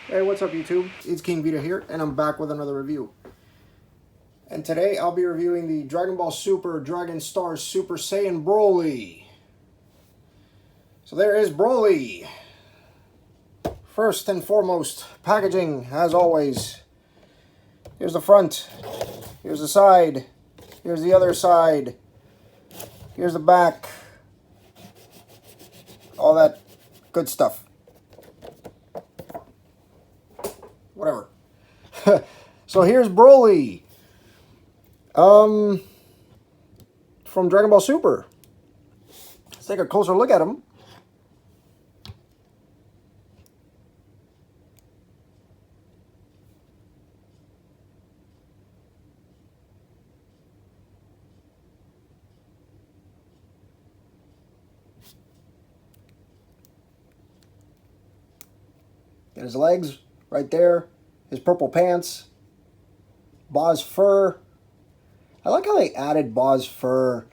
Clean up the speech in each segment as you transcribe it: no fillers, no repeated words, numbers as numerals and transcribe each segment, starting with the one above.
Hey, what's up YouTube? It's King Vita here, and I'm back with another review. And today I'll be reviewing the Dragon Ball Super Dragon Star Super Saiyan Broly. So there is Broly. First and foremost, packaging, as always. Here's the front. Here's the side. Here's the other side. Here's the back. All that good stuff. Whatever. So here's Broly. From Dragon Ball Super. Let's take a closer look at him. Got his legs right there. His purple pants. Boz fur. I like how they added Boz fur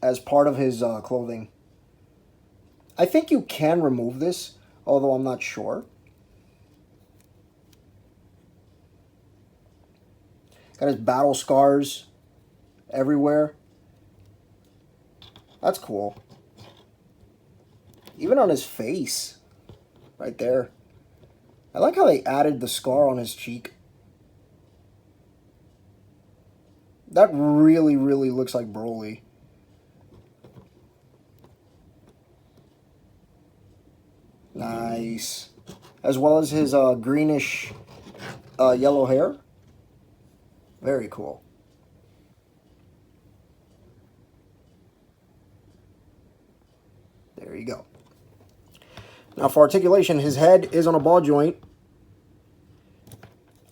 as part of his clothing. I think you can remove this, although I'm not sure. Got his battle scars everywhere. That's cool. Even on his face, right there. I like how they added the scar on his cheek. That really, really looks like Broly. Nice. As well as his greenish yellow hair. Very cool. There you go. Now for articulation, his head is on a ball joint.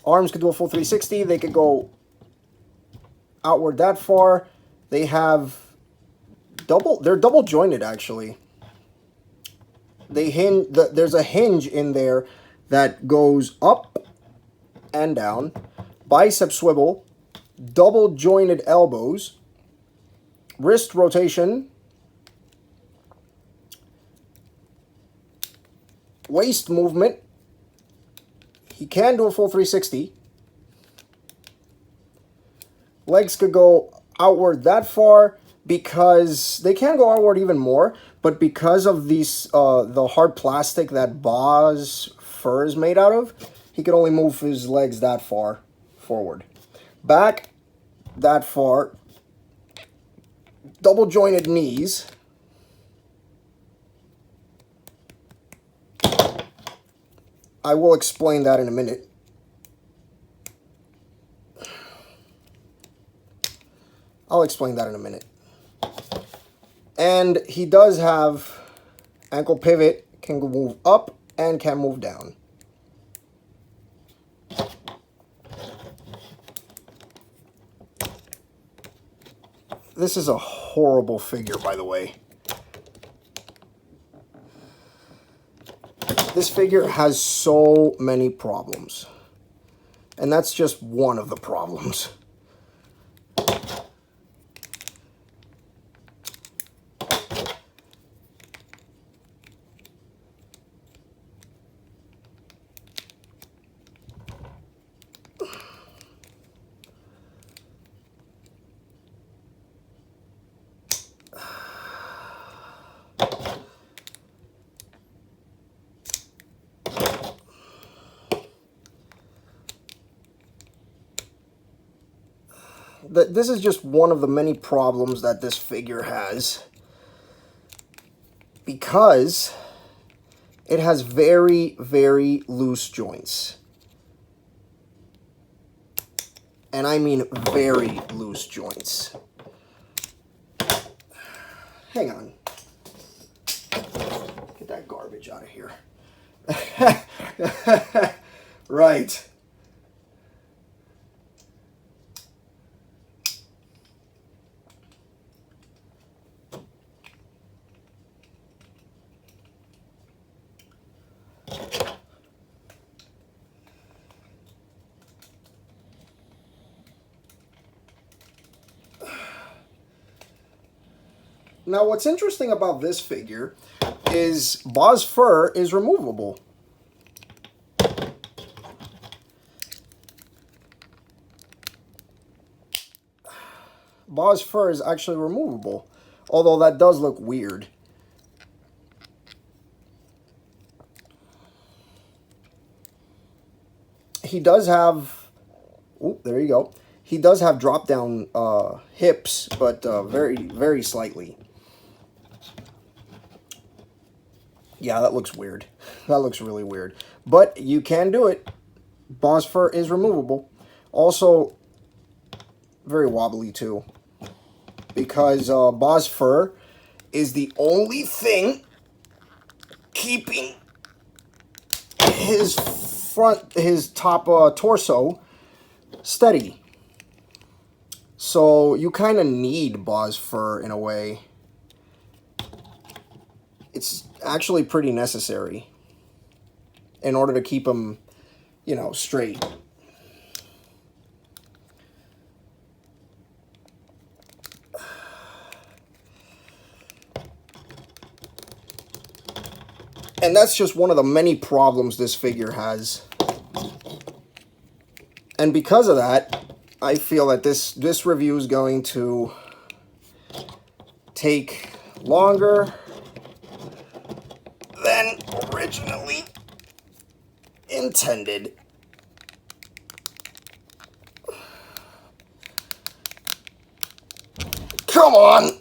Arms could do a full 360. They could go outward that far. They have they're double jointed actually. They hinge, there's a hinge in there that goes up and down. Bicep swivel, double jointed elbows, wrist rotation, waist movement. He can do a full 360. Legs could go outward that far because they can go outward even more, but because of these the hard plastic that Boz fur is made out of, he can only move his legs that far forward. Back that far. Double jointed knees. I will explain that in a minute. I'll explain that in a minute. And he does have ankle pivot, can move up and can move down. This is a horrible figure, by the way. This figure has so many problems. And that's just one of the problems. This is just one of the many problems that this figure has, because it has very, very loose joints. And I mean very loose joints. Hang on. Get that garbage out of here. Right. Now, what's interesting about this figure is Boz fur is removable. Boz's fur is actually removable. Although that does look weird. He does have... Oh, there you go. He does have drop-down hips, but very, very slightly. Yeah, that looks weird. That looks really weird. But you can do it. Boz's fur is removable. Also, very wobbly too. Because Boz's fur is the only thing keeping his top torso steady. So you kind of need Boz's fur in a way. It's actually pretty necessary in order to keep him, you know, straight. And that's just one of the many problems this figure has. And because of that, I feel that this review is going to take longer than originally intended. Come on!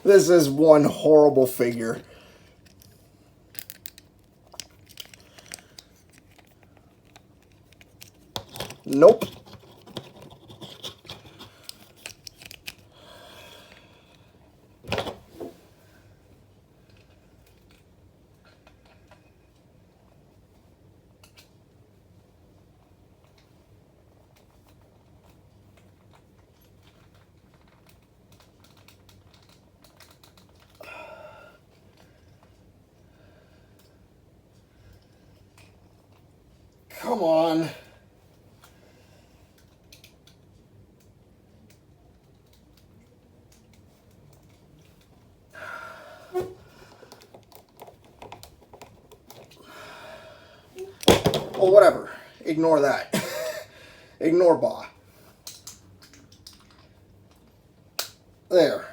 This is one horrible figure. Nope. Come on. Well, whatever. Ignore that. Ignore Ba. There.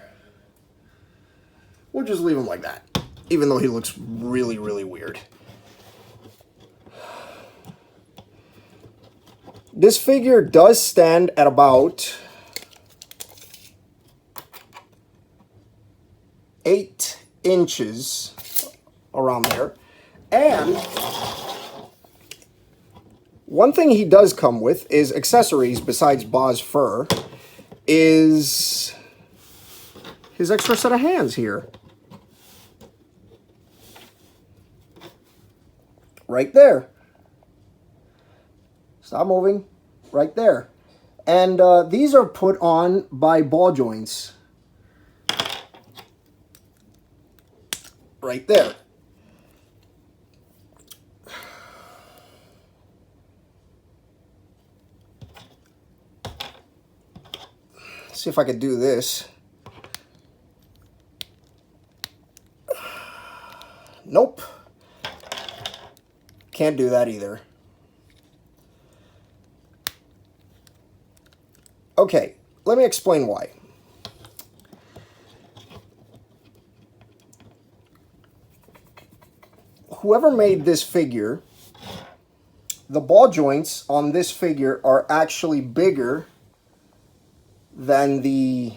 We'll just leave him like that. Even though he looks really, really weird. This figure does stand at about 8 inches, around there. And one thing he does come with is accessories besides Boz's fur, is his extra set of hands here. Right there. Stop moving. Right there. And these are put on by ball joints. Right there. See if I could do this. Nope. Can't do that either. Okay, let me explain why. Whoever made this figure, the ball joints on this figure are actually bigger than the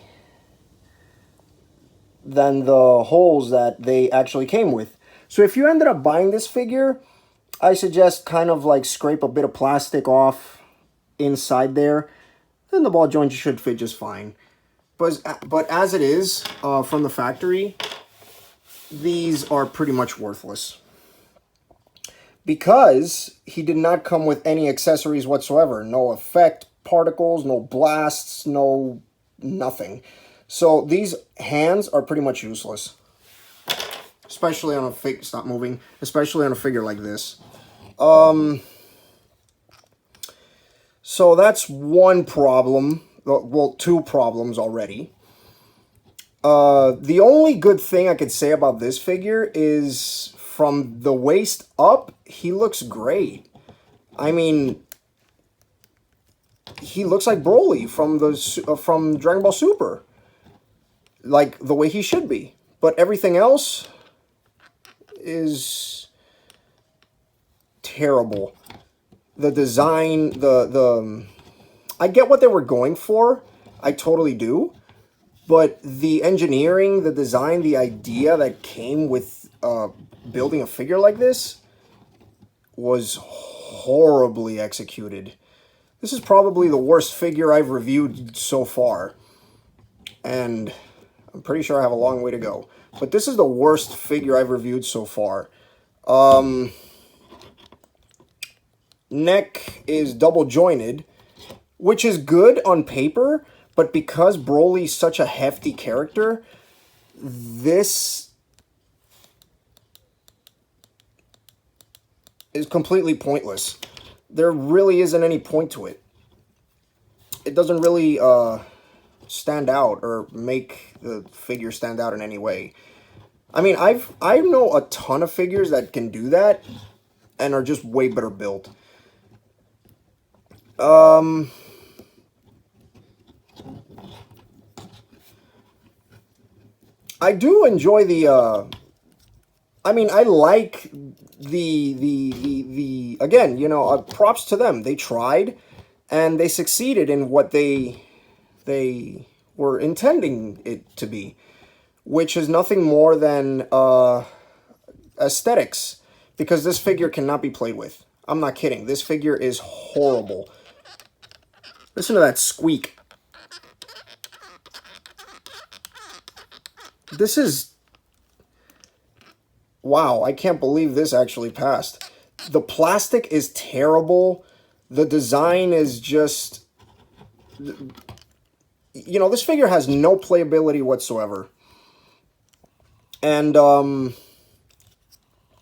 holes that they actually came with. So if you ended up buying this figure, I suggest kind of like scrape a bit of plastic off inside there. Then the ball joint should fit just fine. But as it is, from the factory, these are pretty much worthless. Because he did not come with any accessories whatsoever. No effect particles, no blasts, no nothing. So these hands are pretty much useless. Especially on a figure, stop moving, especially on a figure like this. So that's one problem. Well, two problems already. The only good thing I could say about this figure is from the waist up, he looks great. I mean, he looks like Broly from Dragon Ball Super, like the way he should be. But everything else is terrible. The design, I get what they were going for. I totally do. But the engineering, the design, the idea that came with building a figure like this was horribly executed. This is probably the worst figure I've reviewed so far. And I'm pretty sure I have a long way to go. But this is the worst figure I've reviewed so far. Neck is double jointed, which is good on paper, but because Broly's such a hefty character, this is completely pointless. There really isn't any point to it. It doesn't really stand out or make the figure stand out in any way. I mean, I know a ton of figures that can do that and are just way better built. I do enjoy the I mean, I like the again, you know, props to them. They tried and they succeeded in what they were intending it to be, which is nothing more than aesthetics, because this figure cannot be played with. I'm not kidding. This figure is horrible. Listen to that squeak. This is... Wow, I can't believe this actually passed. The plastic is terrible. The design is just... You know, this figure has no playability whatsoever. And,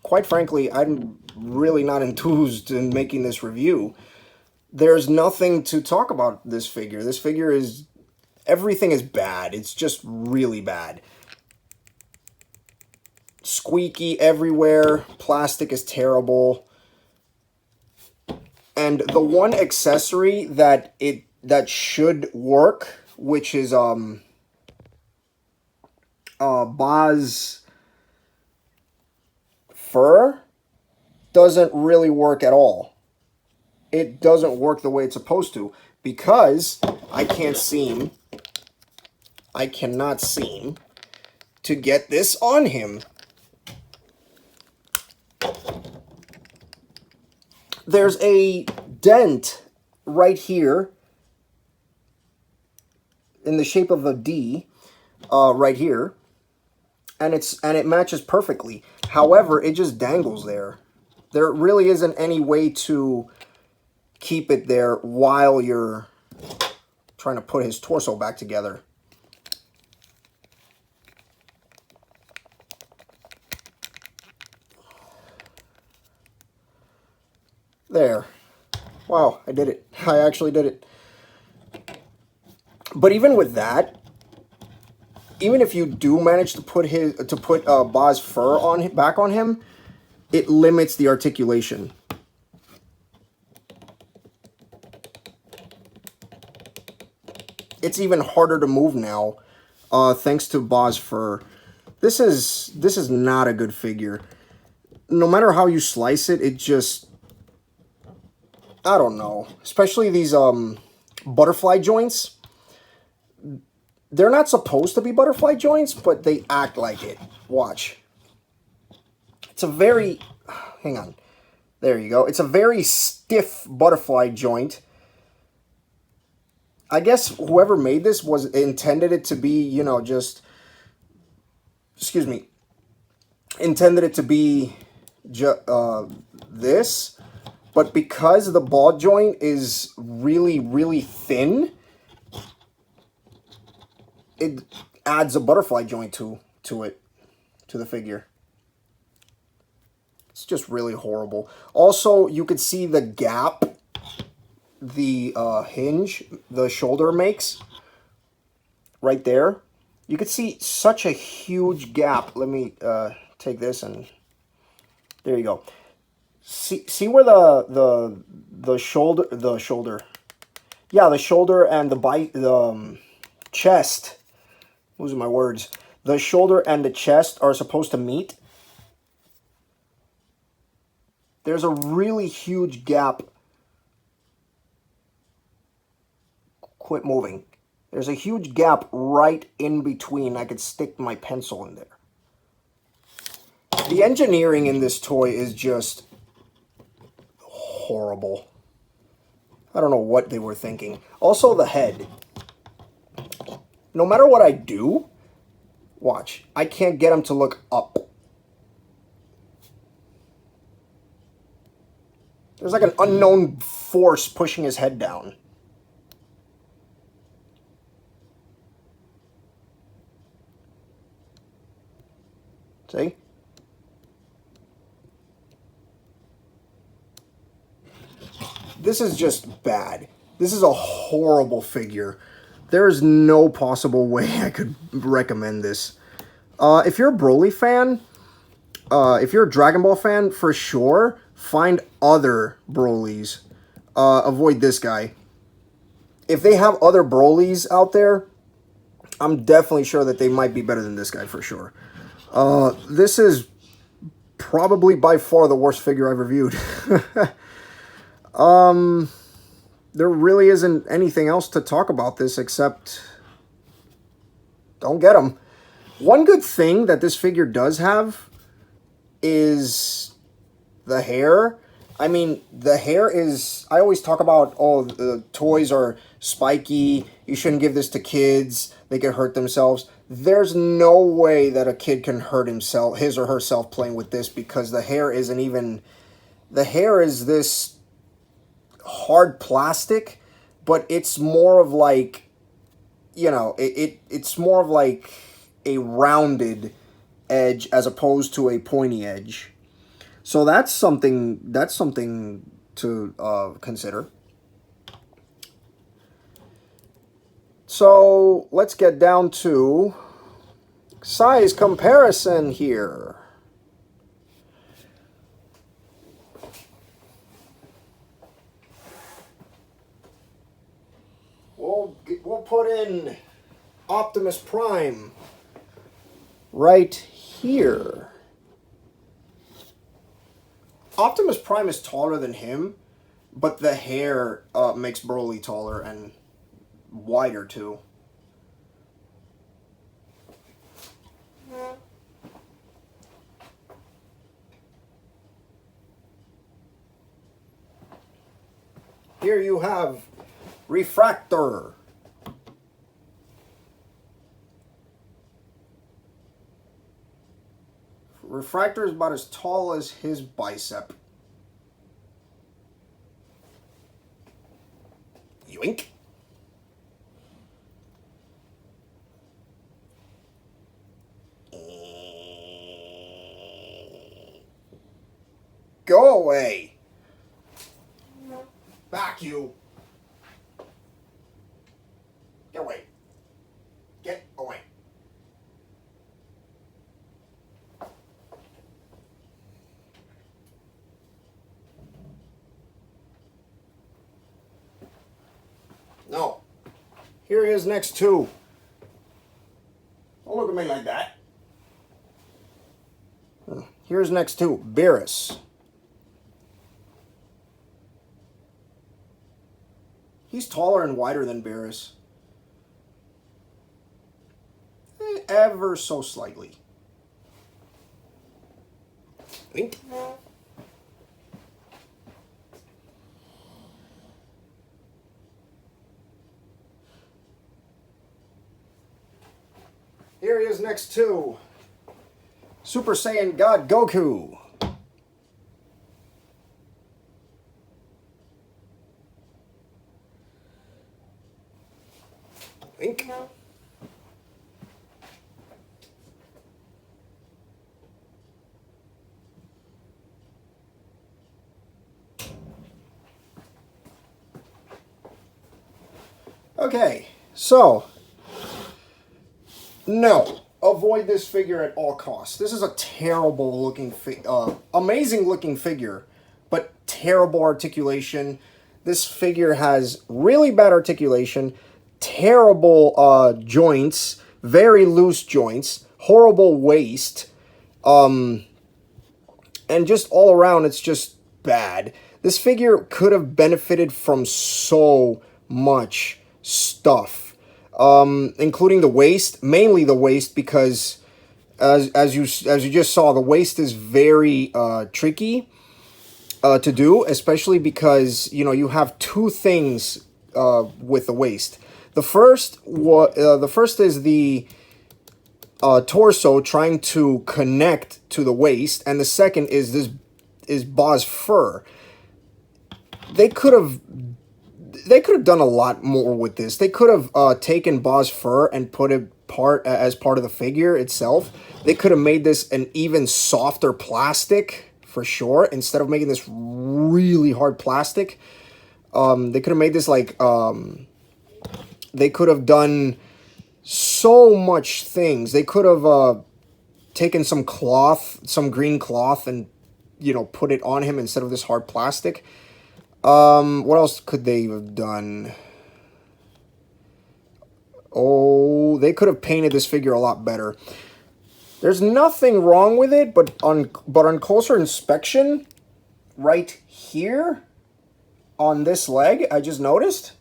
quite frankly, I'm really not enthused in making this review. There's nothing to talk about this figure. This figure is... Everything is bad. It's just really bad. Squeaky everywhere. Plastic is terrible. And the one accessory that should work, which is Boz's fur, doesn't really work at all. It doesn't work the way it's supposed to, because I cannot seem to get this on him. There's a dent right here in the shape of a D, right here, and it matches perfectly. However, it just dangles there. There really isn't any way to keep it there while you're trying to put his torso back together. There. Wow, I did it. I actually did it. But even with that, even if you do manage to put Boz's fur back on him, it limits the articulation. It's even harder to move now, thanks to Boz's fur. This is not a good figure. No matter how you slice it, it just... I don't know. Especially these butterfly joints. They're not supposed to be butterfly joints, but they act like it. Watch. It's a very... Hang on. There you go. It's a very stiff butterfly joint. I guess whoever made this intended it to be, you know, just... Excuse me. Intended it to be this. But because the ball joint is really, really thin, it adds a butterfly joint to the figure. It's just really horrible. Also, you could see the gap the hinge, the shoulder makes right there. You could see such a huge gap. Let me take this and There you go. See where the shoulder, yeah, the shoulder and the chest, losing my words, the shoulder and the chest are supposed to meet. There's a really huge gap. Quit moving. There's a huge gap right in between. I could stick my pencil in there. The engineering in this toy is just horrible. I don't know what they were thinking. Also, the head. No matter what I do, watch, I can't get him to look up. There's like an unknown force pushing his head down. See? This is just bad. This is a horrible figure. There is no possible way I could recommend this. If you're a Broly fan, if you're a Dragon Ball fan, for sure, find other Brolys. Avoid this guy. If they have other Brolys out there, I'm definitely sure that they might be better than this guy for sure. This is probably by far the worst figure I've reviewed. There really isn't anything else to talk about this except don't get them. One good thing that this figure does have is the hair. I mean, the hair is... I always talk about, oh, the toys are spiky. You shouldn't give this to kids. They could hurt themselves. There's no way that a kid can hurt himself, his or herself, playing with this because the hair isn't even... The hair is this hard plastic, but it's more of like, you know, it's more of like a rounded edge as opposed to a pointy edge. So that's something to consider. So let's get down to size comparison here. We'll put in Optimus Prime right here. Optimus Prime is taller than him, but the hair makes Broly taller and wider too. Here you have Refractor. Refractor is about as tall as his bicep. Yoink. Go away. Back you. Get away. Get away. No. Here he is next to. Don't look at me like that. Here's next to Beerus. He's taller and wider than Beerus. Ever so slightly. Wink. Here he is next to Super Saiyan God Goku. Wink. Okay, so no. avoid this figure at all costs. This is a terrible looking, amazing looking figure, but terrible articulation. This figure has really bad articulation, terrible joints, very loose joints, horrible waist, and just all around it's just bad. This figure could have benefited from so much stuff, including the waist, mainly the waist, because as you just saw, the waist is very tricky to do, especially because you have two things with the waist. The first is the torso trying to connect to the waist, and the second is Boz's fur. They could have done a lot more with this. They could have taken Boz's fur and put it as part of the figure itself. They could have made this an even softer plastic for sure, instead of making this really hard plastic. They could have made this like they could have done so much things. They could have taken some cloth, some green cloth, and put it on him instead of this hard plastic. What else could they have done? Oh, they could have painted this figure a lot better. There's nothing wrong with it, but on closer inspection, right here on this leg, I just noticed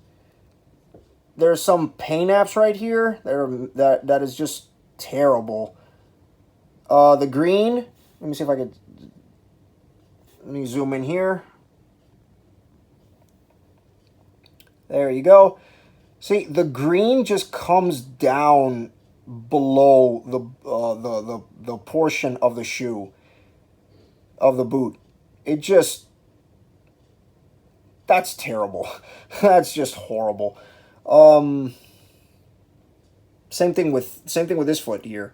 there's some paint apps right here. That is just terrible. The green. Let me see if I could. Let me zoom in here. There you go. See, the green just comes down below the portion of the shoe, of the boot. It just, that's terrible. That's just horrible. Same thing with this foot here.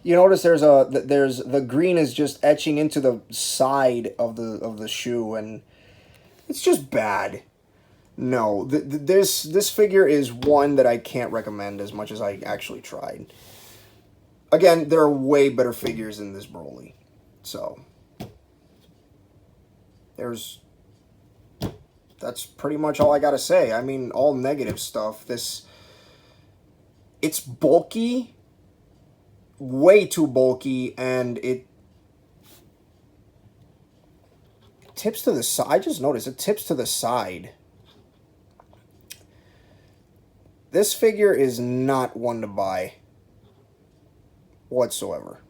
You notice there's the green is just etching into the side of the shoe, and it's just bad. No, this figure is one that I can't recommend as much as I actually tried. Again, there are way better figures than this Broly. So, that's pretty much all I gotta say. I mean, all negative stuff. It's bulky, way too bulky, and it tips to the side. I just noticed it tips to the side. This figure is not one to buy whatsoever.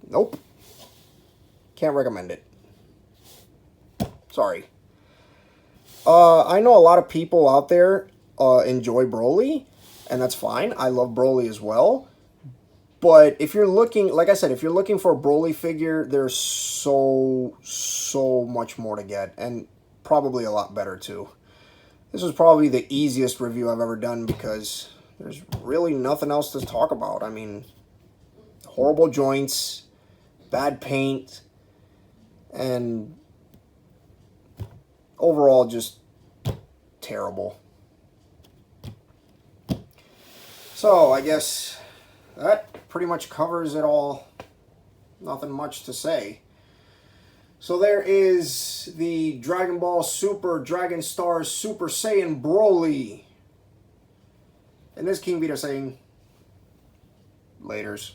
Nope. Can't recommend it. Sorry. I know a lot of people out there enjoy Broly, and that's fine. I love Broly as well. But if you're looking, like I said, if you're looking for a Broly figure, there's so much more to get, and probably a lot better too. This was probably the easiest review I've ever done because there's really nothing else to talk about. I mean, horrible joints, bad paint, and overall just terrible. So I guess that pretty much covers it all. Nothing much to say. So there is the Dragon Ball Super Dragon Stars Super Saiyan Broly. And this King Vito saying, laters.